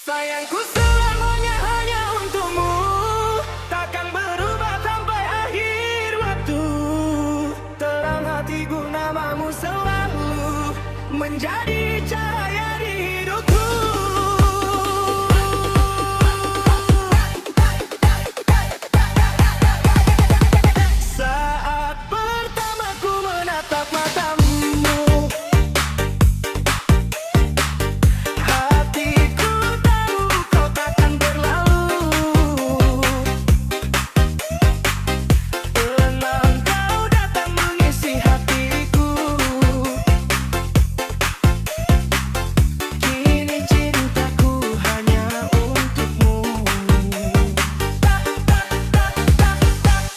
Sayangku selamanya hanya untukmu, takkan berubah sampai akhir waktu. Terang hatiku namamu selalu menjadi cahaya di hidupku. Saat pertama ku menatap matamu,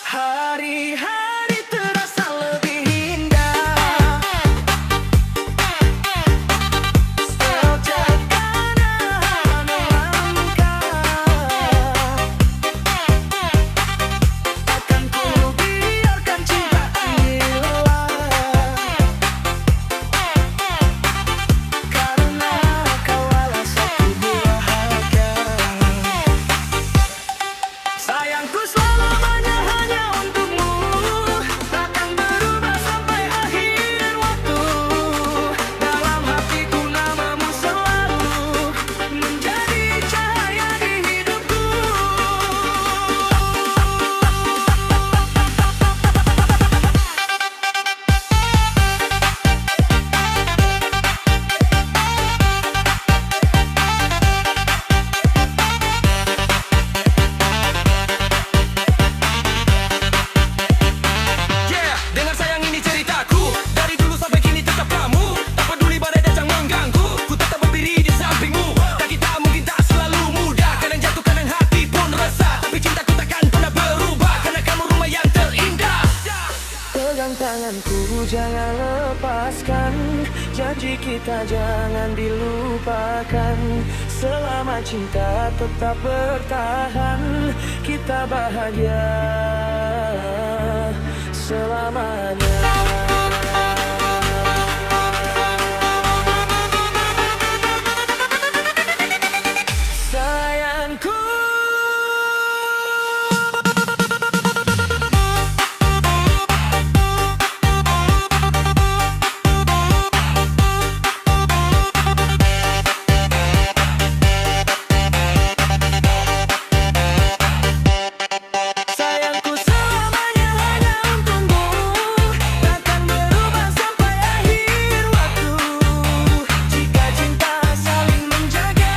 hari-hari terasa lebih indah sejak kanan melangkah. Takkan ku biarkan cinta hilang, karena kau alasanku bahagia. Sayangku selamanya hanya untukmu, takkan berubah sampai akhir waktu. Dalam hatiku namamu selalu menjadi cahaya di hidupku. Yeah, dengar sayang ini ceritaku. Dari dulu sampai kini tetap kamu. Tak peduli badai datang mengganggu, ku tetap berdiri di sampingmu. Dan kita mungkin tak selalu mudah, kadang jatuh kadang hati pun resah, tapi cintaku takkan pernah berubah, karena kamu rumah yang terindah. Pegang tanganku, jangan lepaskan. Janji kita jangan dilupakan. Selama cinta tetap bertahan, kita bahagia selamanya. Sayangku, sayangku selamanya hanya untukmu, takkan berubah sampai akhir waktu. Jika cinta saling menjaga,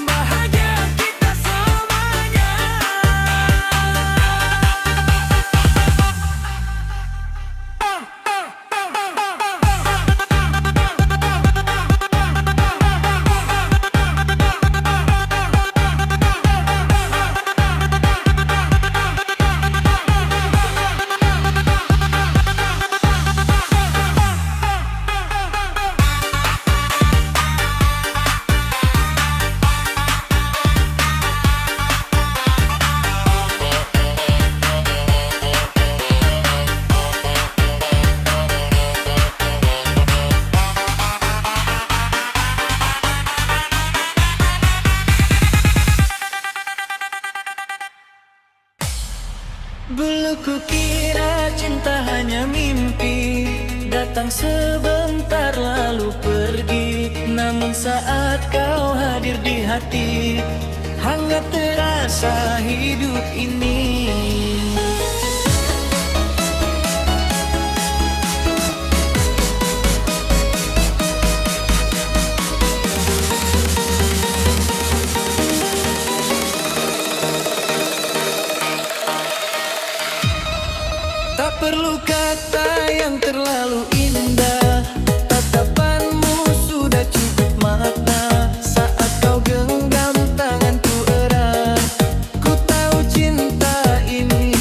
bahagia kita selamanya. Dulu ku kira cinta hanya mimpi, datang sebentar lalu pergi. Namun saat kau hadir di hati, hangat terasa hidup ini. Tak perlu kata yang terlalu indah, tatapanmu sudah cukup makna. Saat kau genggam tanganku erat, ku tahu cinta ini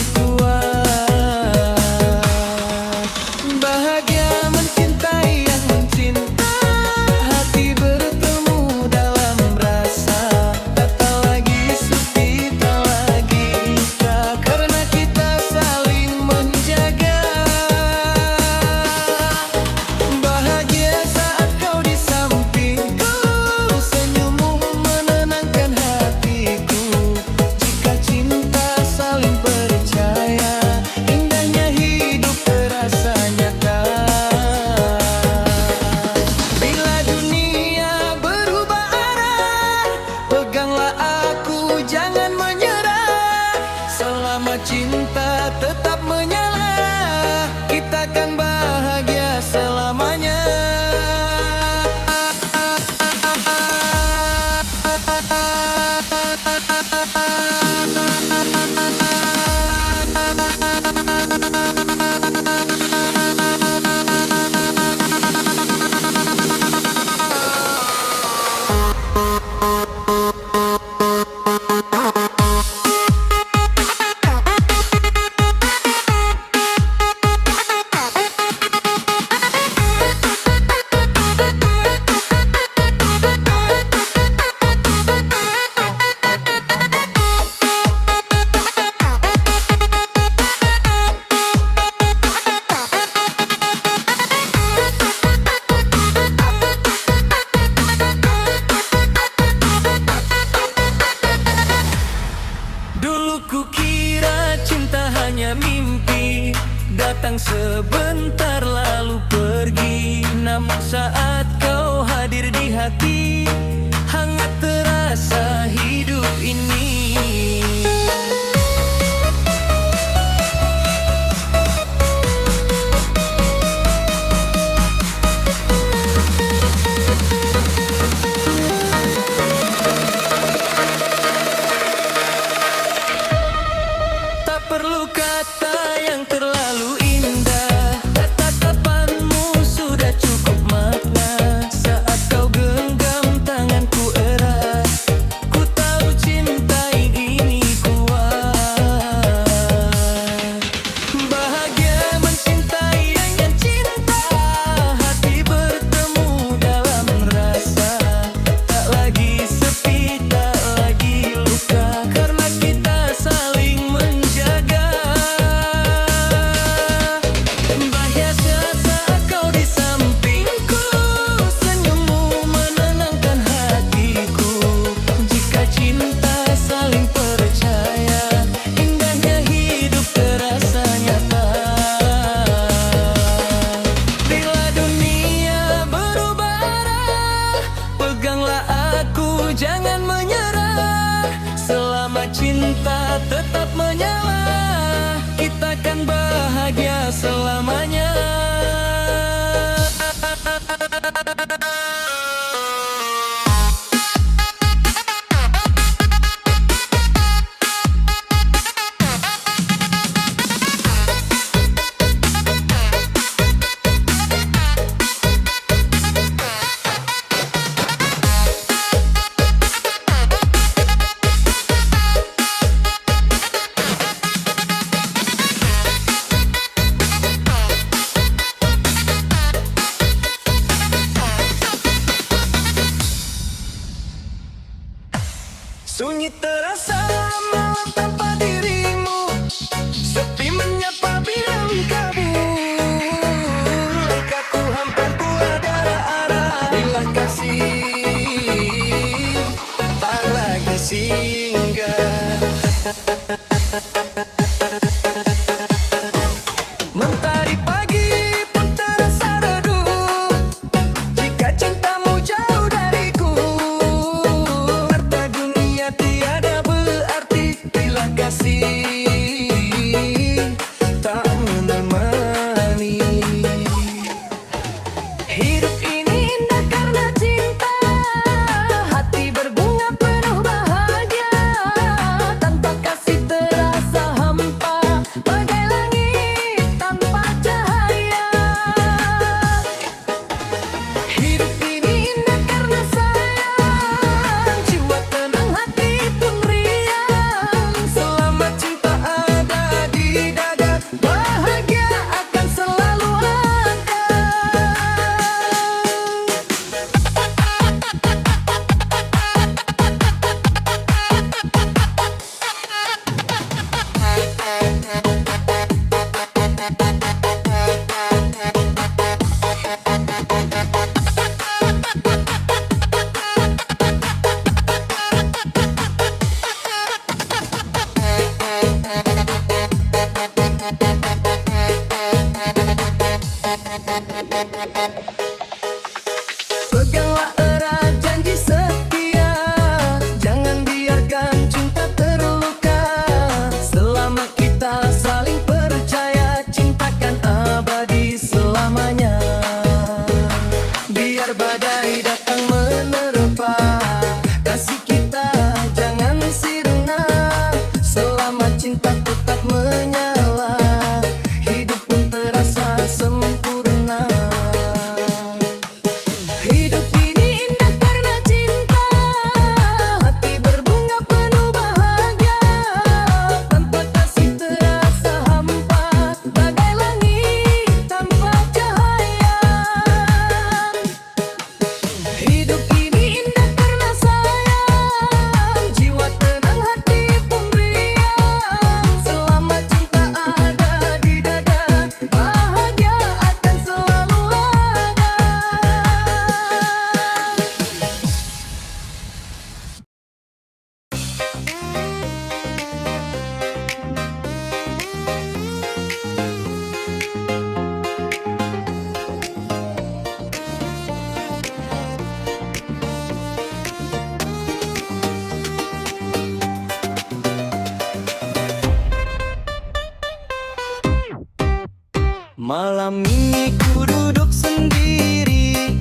datang sebentar lalu pergi. Namun saat kau hadir di hati, hangat terasa hidup ini. Tak perlu kata yang terlalu indah, tatapanmu sudah cukup makna. Saat kau genggam tanganku erat, ku tahu cinta ini kuat. Bahagia mencintai dengan cinta, hati bertemu dalam rasa. Tak lagi sepi, tak lagi luka, karena kita saling menjaga. Bahagia saat kau di sampingku, senyummu menenangkan hatiku. Jika cinta saling percaya, indahnya hidup terasa nyata. Bila dunia berubah arah, peganglah aku, jangan menyerah. Selama cinta tetap menyala, kita kan bahagia selamanya. Sunyi terasa malam tanpa dirimu, sepi menyapa bidang kabur. Langkahku hamparku adalah arah, bila kasih tak lagi singgah. Mentari pagi pun terasa redup, jika cintamu jauh dariku. Harta dunia tiada berarti bila kasih tak menemani. Hidup ini indah karena cinta, hati berbunga penuh bahagia. Tanpa kasih terasa Malam ini ku duduk sendiri,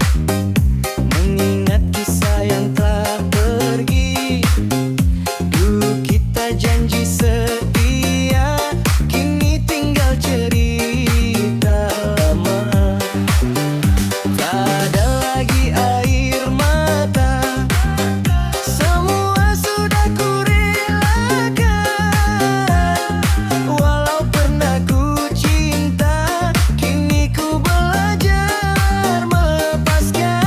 mengingat kisah yang telah pergi. Dulu kita janji setia, kini tinggal cerita lama. Tak ada lagi air mata, semua sudah ku relakan. Walau pernah ku cinta, kini ku belajar melepaskan.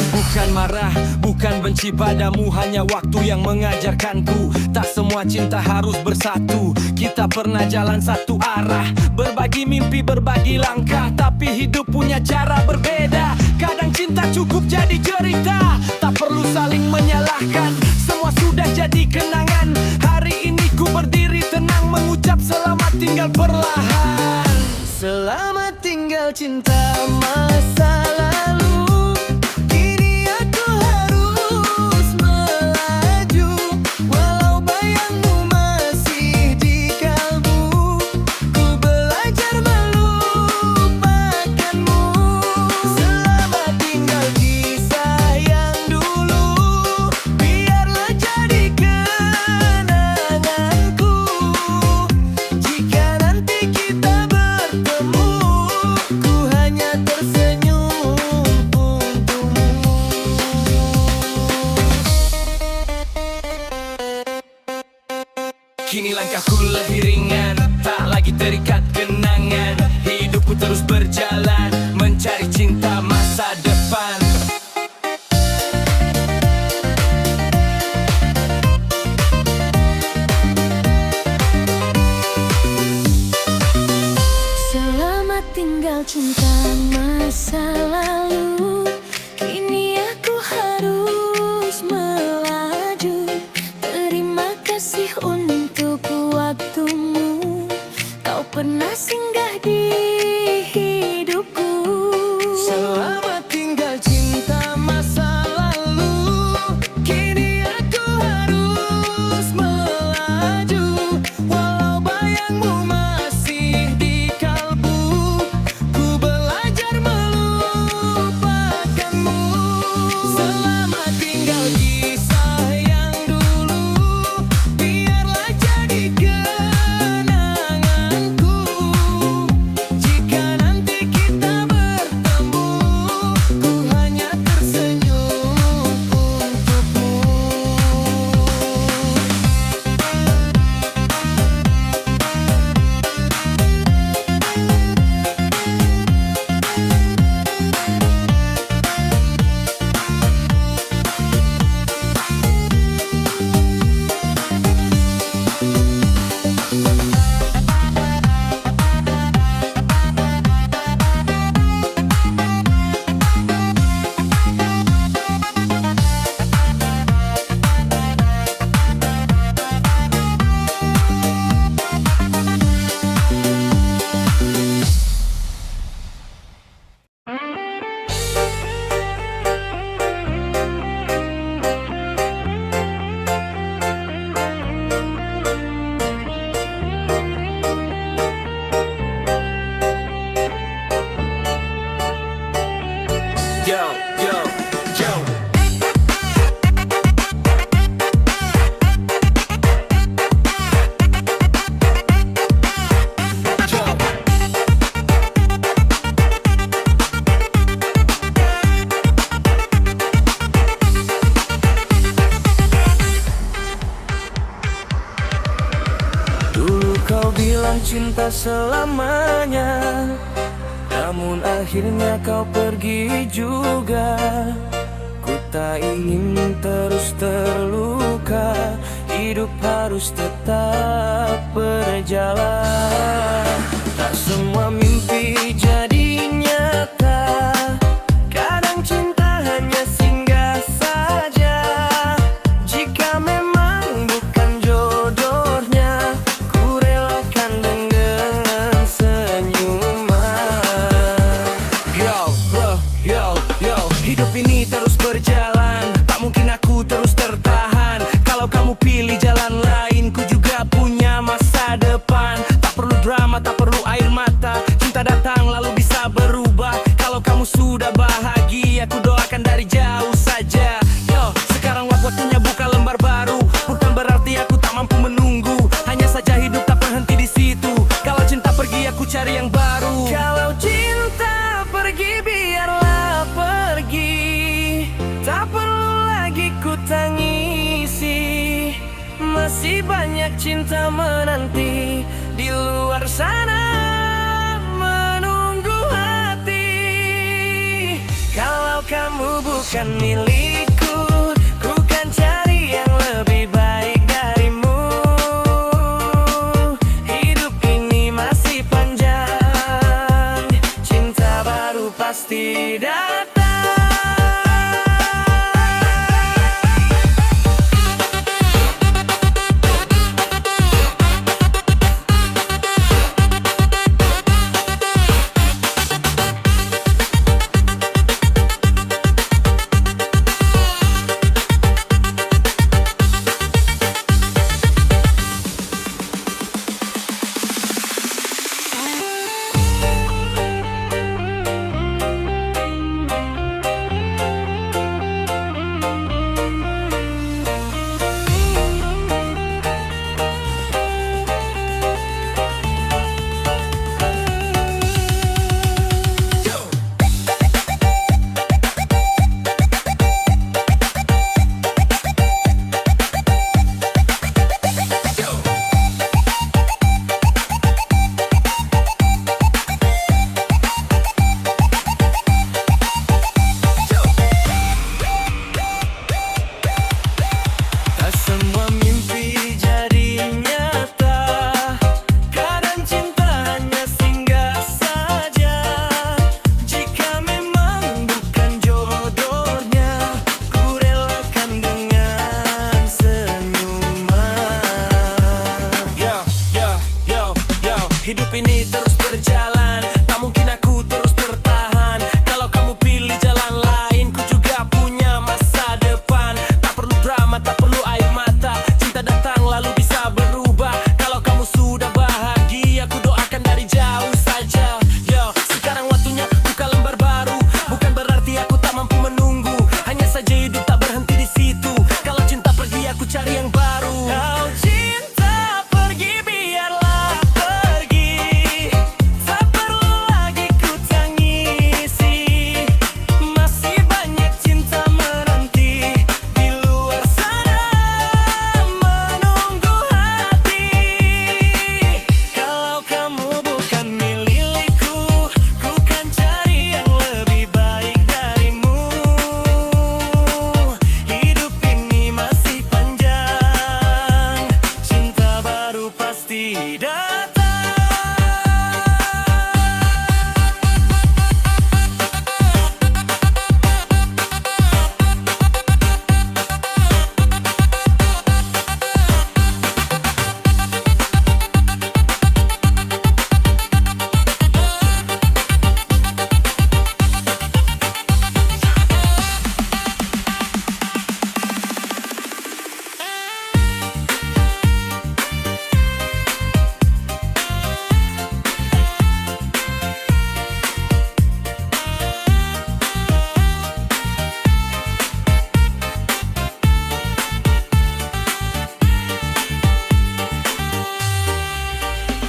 Bukan marah, bukan benci padamu, hanya waktu yang mengajarkanku. Tak semua cinta harus bersatu. Kita pernah jalan satu arah, berbagi mimpi, berbagi langkah. Tapi hidup punya cara berbeda. Kadang cinta cukup jadi cerita, tak perlu saling menyalahkan. Semua sudah jadi kenangan. Hari ini ku berdiri tenang, mengucap selamat tinggal perlahan. Selamat tinggal cinta masa lalu, kini aku harus melaju. Walau bayangmu masih di kalbu, ku belajar melupakanmu. Selamat tinggal kisah yang dulu, biarlah jadi kenanganku. Jika nanti kita bertemu, ku hanya tersenyum untukmu. Kini langkahku lebih ringan, tak lagi terikat kenangan. Hidupku terus berjalan, mencari cinta masa depan. Selamat tinggal cinta masa lalu, kini aku harus melaju. Terima kasih untuk waktumu, kau pernah singgah di hidupku. Selamat tinggal cinta masa lalu, kini aku harus melaju. Walau bayangmu masih di kalbu, ku belajar melupakanmu. Selamat tinggal kisah yang dulu, biarlah jadi kenanganku. Jika nanti kita bertemu, ku hanya tersenyum untukmu. Yo, yo, yo. Dulu kau bilang cinta selamanya, namun akhirnya kau pergi juga. Ku tak ingin terus terluka, hidup harus tetap berjalan. Tak semua mimpi jadi nyata, kadang cinta hanya singgah saja. Jika memang bukan jodohnya, ku relakan dengan senyuman. Yo, bro, yo, yo. Hidup ini terus berjalan, tak mungkin aku terus tertahan. Kalau kamu pilih jalan lain, ku juga punya masa depan. Tak perlu drama, tak perlu air mata. masih banyak cinta menanti di luar sana menunggu hati. Kalau kamu bukan milikku, ku kan cari yang lebih baik darimu. Hidup ini masih panjang, cinta baru pasti datang. Hidup ini terus berjalan, tak mungkin aku terus bertahan. Kalau kamu pilih jalan lain, ku juga punya masa depan. Tak perlu drama, tak perlu air mata, cinta datang lalu bisa berubah. Kalau kamu sudah bahagia, ku doakan dari jauh saja. Yo, sekarang waktunya buka lembar baru. Bukan berarti aku tak mampu menunggu, hanya saja hidup tak berhenti di situ. Kalau cinta pergi, aku cari yang baru. Kau cinta pergi, biarlah pergi. Tak perlu lagi ku tangisi. Masih banyak cinta menanti di luar sana menunggu hati. Kalau kamu bukan milikku, ku kan cari yang lebih baik darimu. Hidup ini masih panjang, cinta baru pasti datang.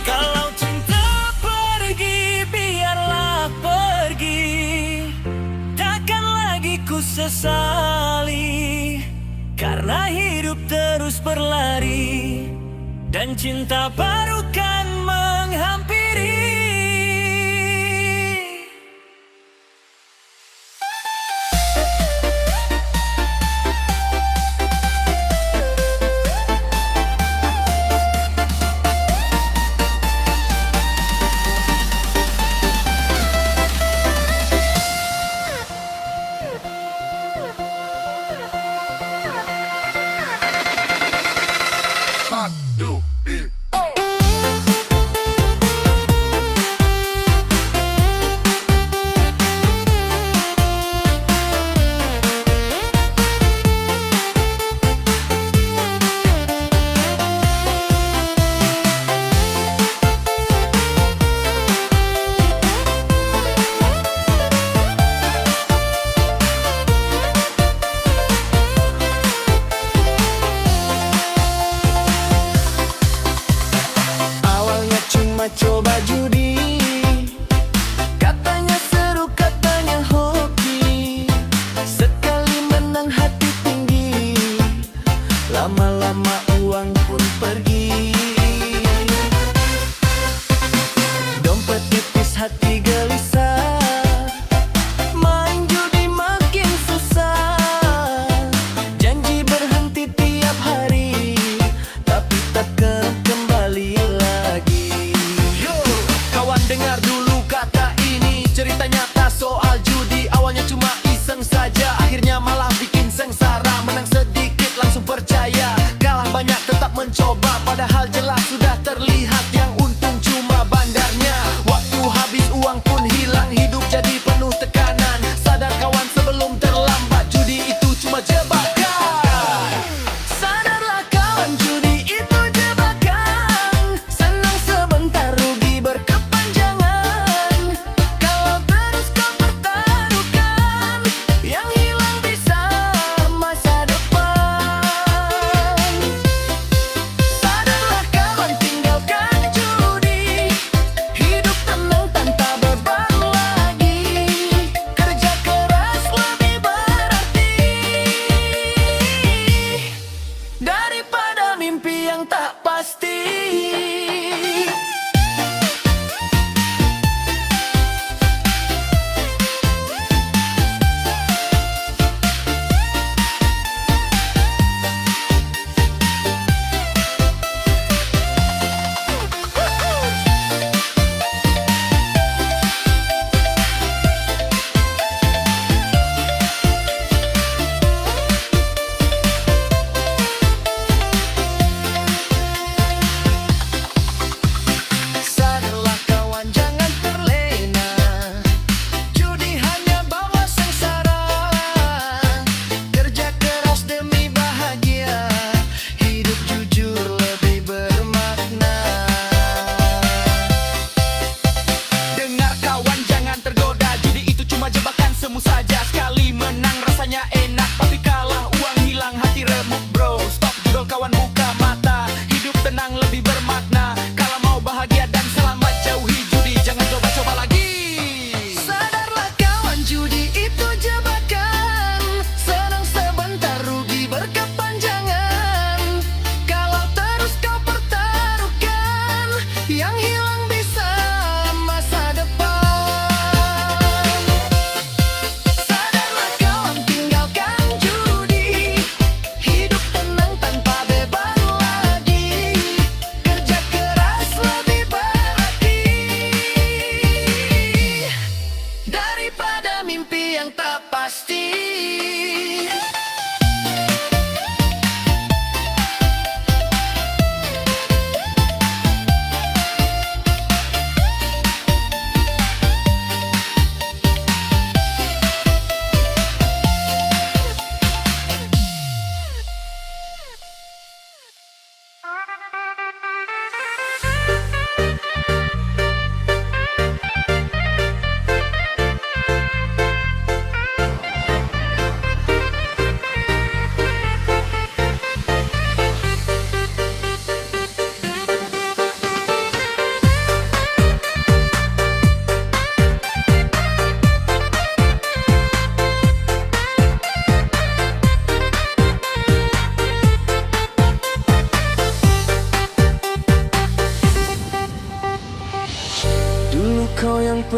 Kalau cinta pergi, biarlah pergi. Takkan lagi ku sesali, karena hidup terus berlari dan cinta baru kan menghampiri. Satu, dua,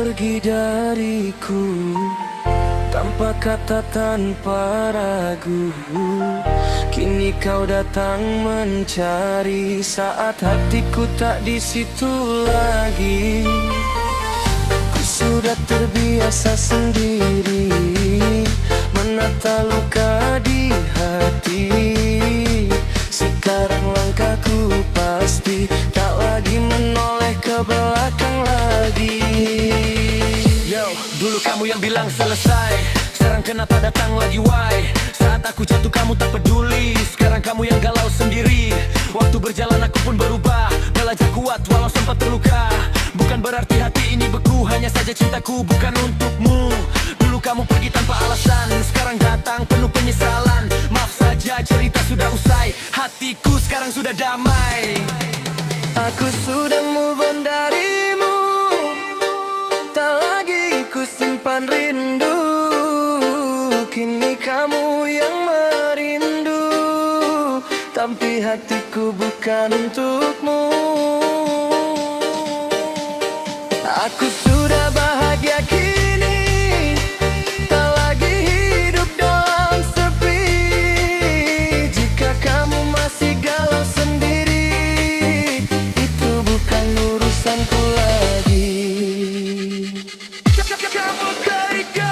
pergi dariku tanpa kata, tanpa ragu. Kini kau datang mencari saat hatiku tak di situ lagi. Ku sudah terbiasa sendiri menata luka di hati. Sekarang langkahku pasti tak lagi menoleh ke belakang lagi. Yo, dulu kamu yang bilang selesai, sekarang kenapa datang lagi why? Saat aku jatuh kamu tak peduli, sekarang kamu yang galau sendiri. Waktu berjalan aku pun berubah, belajar kuat walau sempat terluka. Bukan berarti hati ini beku, hanya saja cintaku bukan untukmu. Dulu kamu pergi tanpa alasan, sekarang datang penuh penyesalan. Maaf saja cerita sudah usai, hatiku sekarang sudah damai. Aku sudah move on darimu, tak lagi ku simpan rindu. Kini kamu yang merindu, tapi hatiku bukan untukmu. Aku sudah bahagia kini, tak lagi hidup dalam sepi. Jika kamu masih galau sendiri, itu bukan urusanku lagi. Kamu dari go.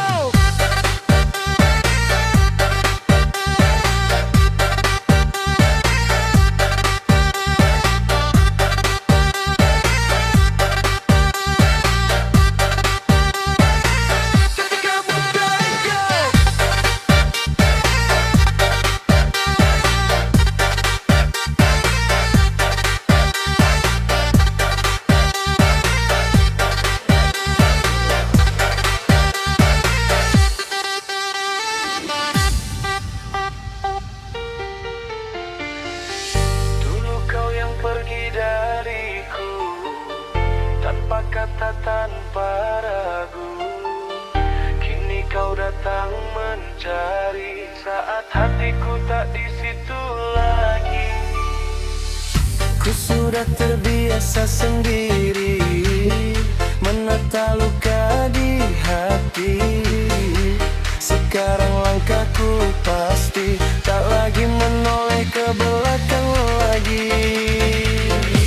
Pergi dariku tanpa kata, tanpa ragu. Kini kau datang mencari saat hatiku tak di situ lagi. Ku sudah terbiasa sendiri menata luka di hati. Sekarang langkahku pasti tak lagi menoleh ke belakang lagi.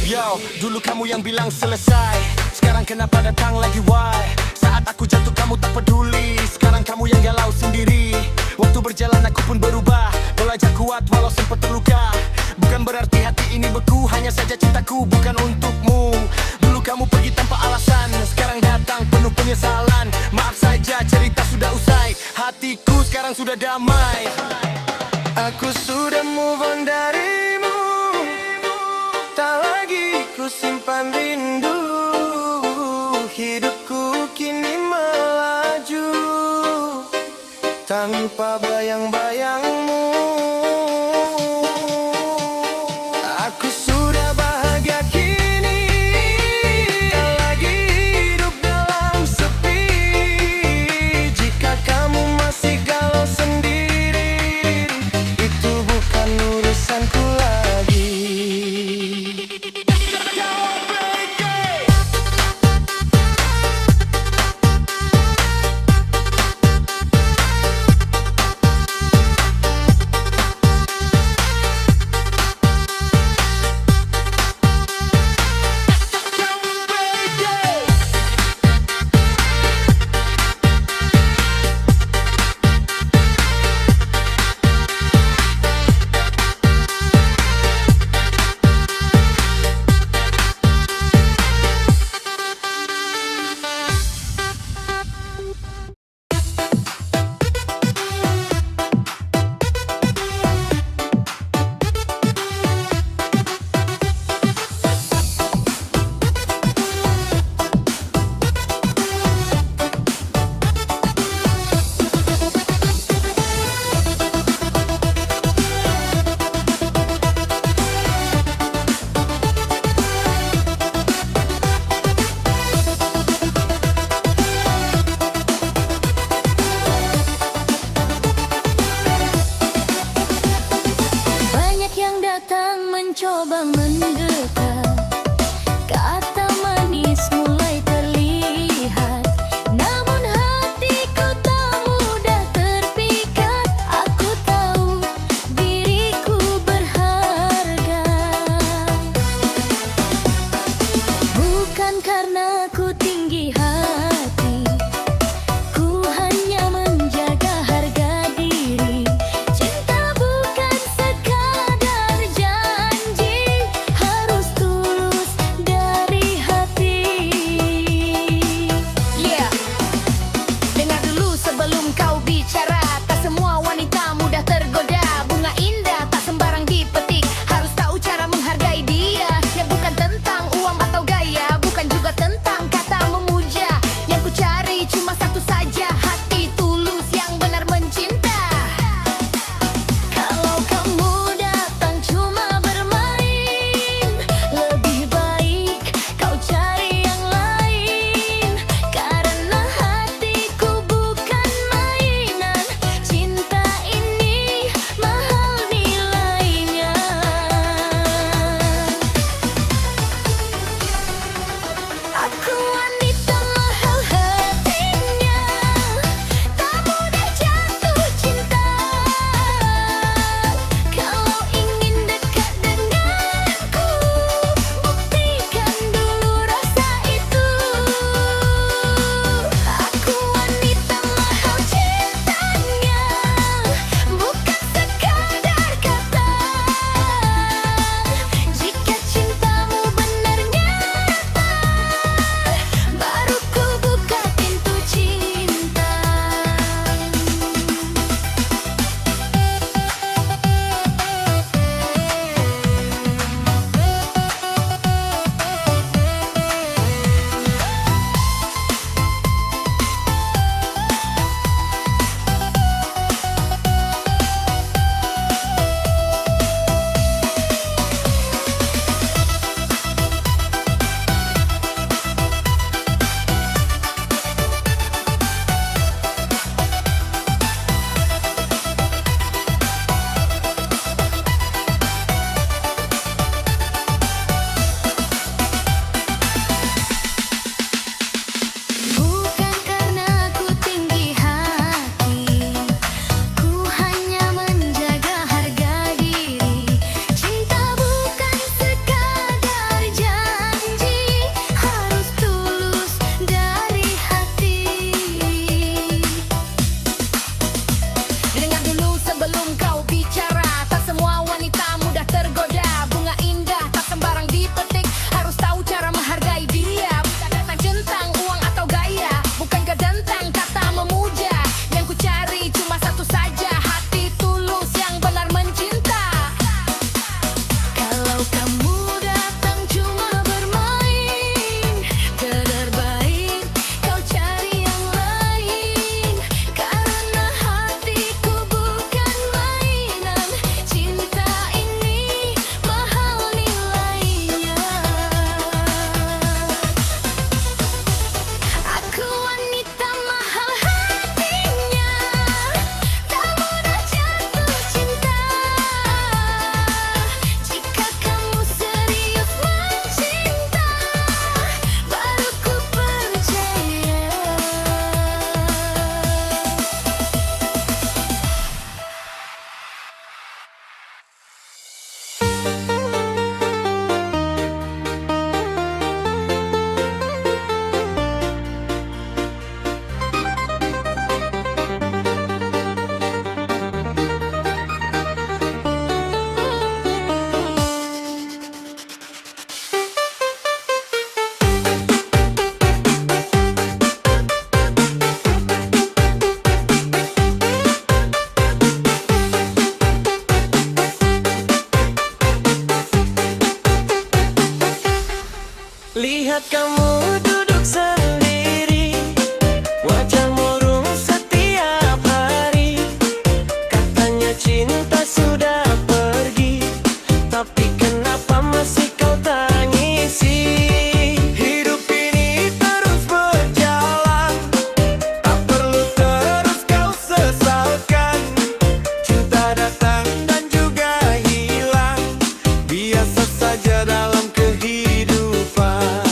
Yo, dulu kamu yang bilang selesai, sekarang kenapa datang lagi why? Saat aku jatuh kamu tak peduli, sekarang kamu yang galau sendiri. Waktu berjalan aku pun berubah, belajar kuat walau sempat terluka. Bukan berarti hati ini beku, hanya saja cintaku bukan untukmu. Dulu kamu pergi tanpa alasan, sekarang datang penuh penyesalan. Maaf saja cerita sudah usai, hatiku sekarang sudah damai. Aku sudah move on darimu, tak lagi ku simpan rindu. Hidupku kini melaju tanpa bayang-bayangmu. Aku sudah bahagia kini, tak lagi hidup dalam sepi. Jika kamu masih galau sendiri, itu bukan urusanku lagi. mencoba mendekat, kata manis mulai terlihat. Saat kamu duduk sendiri, wajah murung setiap hari. Katanya cinta sudah pergi, tapi kenapa masih kau tangisi? Hidup ini terus berjalan, tak perlu terus kau sesalkan. Cinta datang dan juga hilang, biasa saja dalam kehidupan.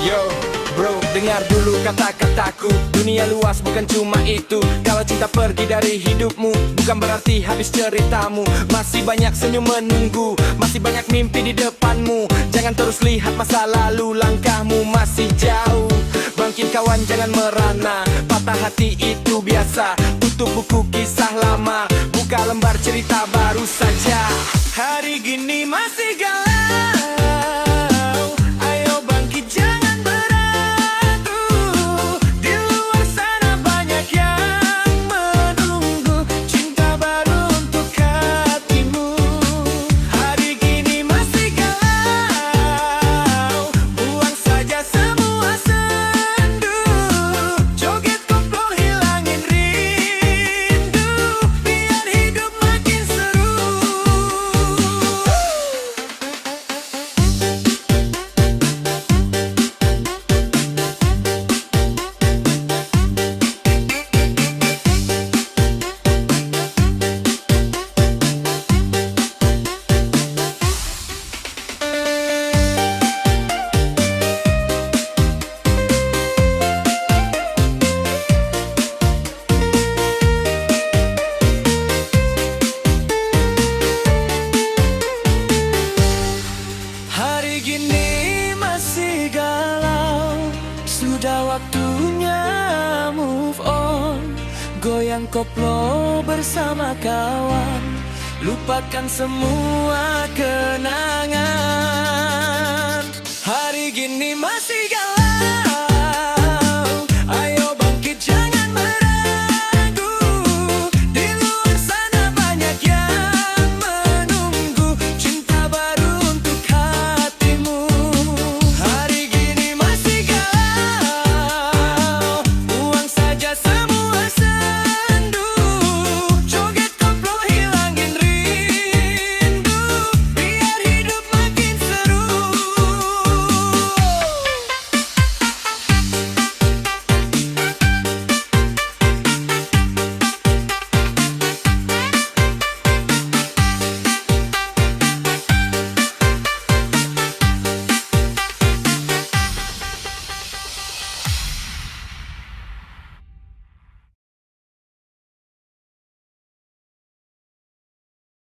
Yo, bro, dengar dulu kata-kataku. Dunia luas bukan cuma itu. Kalau cinta pergi dari hidupmu, bukan berarti habis ceritamu. Masih banyak senyum menunggu, masih banyak mimpi di depanmu. Jangan terus lihat masa lalu, langkahmu masih jauh. Bangkit kawan, jangan merana, patah hati itu biasa. Tutup buku kisah lama, buka lembar cerita baru saja. Hari gini masih galau, ayo bangkit jangan beragu. Di luar sana banyak yang menunggu cinta baru untuk hatimu. Hari gini masih galau, buang saja semua sendu. Joget koplo hilangin rindu, biar hidup makin seru. Hari gini masih galau, sudah waktunya move on. Goyang koplo bersama kawan, lupakan semua kenangan. Hari gini masih galau.